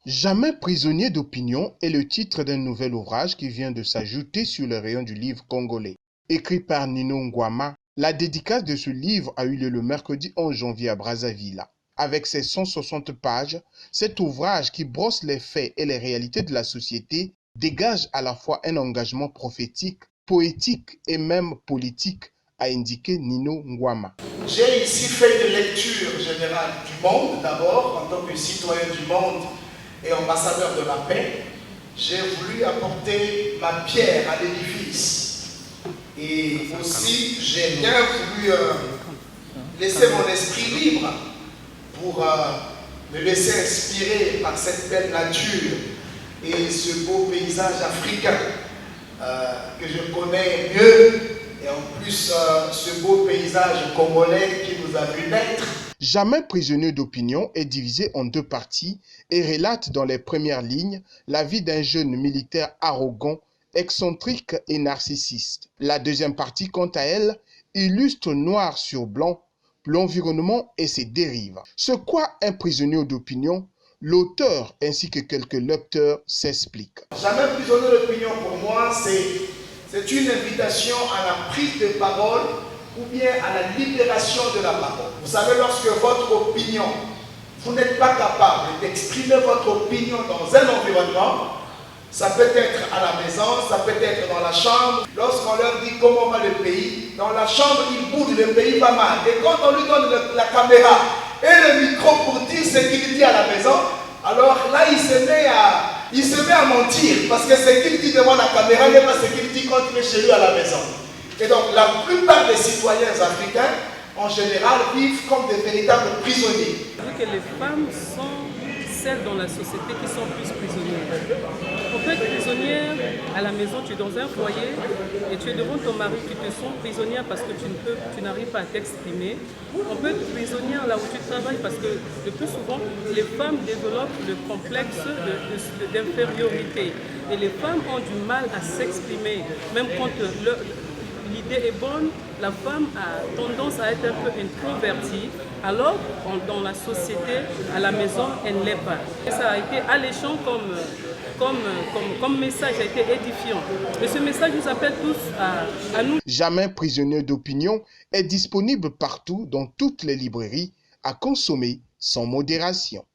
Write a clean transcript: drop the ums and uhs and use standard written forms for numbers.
Jamais prisonnier d'opinion est le titre d'un nouvel ouvrage qui vient de s'ajouter sur le rayon du livre congolais. Écrit par Nino Ngwama, la dédicace de ce livre a eu lieu le mercredi 11 janvier à Brazzaville. Avec ses 160 pages, cet ouvrage qui brosse les faits et les réalités de la société dégage à la fois un engagement prophétique, poétique et même politique, a indiqué Nino Ngwama. J'ai ici fait une lecture générale du monde d'abord, en tant que citoyen du monde et ambassadeur de la paix. J'ai voulu apporter ma pierre à l'édifice. Et aussi, j'ai bien voulu laisser mon esprit libre pour me laisser inspirer par cette belle nature et ce beau paysage africain que je connais mieux. Et en plus, ce beau paysage congolais qui nous a vu naître. Jamais prisonnier d'opinion est divisé en deux parties et relate dans les premières lignes la vie d'un jeune militaire arrogant, excentrique et narcissiste. La deuxième partie, quant à elle, illustre noir sur blanc l'environnement et ses dérives. Ce quoi un prisonnier d'opinion, l'auteur ainsi que quelques lecteurs s'expliquent. Jamais prisonnier d'opinion pour moi, c'est une invitation à la prise de parole ou bien à la libération de la parole. Vous savez, lorsque votre opinion, vous n'êtes pas capable d'exprimer votre opinion dans un environnement, ça peut être à la maison, ça peut être dans la chambre. Lorsqu'on leur dit comment va le pays, dans la chambre, ils boudent, le pays va mal. Et quand on lui donne la caméra et le micro pour dire ce qu'il dit à la maison, alors là, il se met à mentir, parce que ce qu'il dit devant la caméra n'est pas ce qu'il dit quand il est chez lui à la maison. Et donc, la plupart des citoyens africains, en général, vivent comme des véritables prisonniers. Que les femmes sont celles dans la société qui sont plus prisonnières. On peut être prisonnière à la maison, tu es dans un foyer et tu es devant ton mari, tu te sens prisonnière parce que tu n'arrives pas à t'exprimer. On peut être prisonnière là où tu travailles parce que le plus souvent, les femmes développent le complexe d'infériorité. Et les femmes ont du mal à s'exprimer, même quand l'idée est bonne, la femme a tendance à être un peu introvertie, alors dans la société, à la maison, elle ne l'est pas. Et ça a été alléchant comme message, a été édifiant. Et ce message nous appelle tous à nous. Jamais prisonnier d'opinion est disponible partout dans toutes les librairies à consommer sans modération.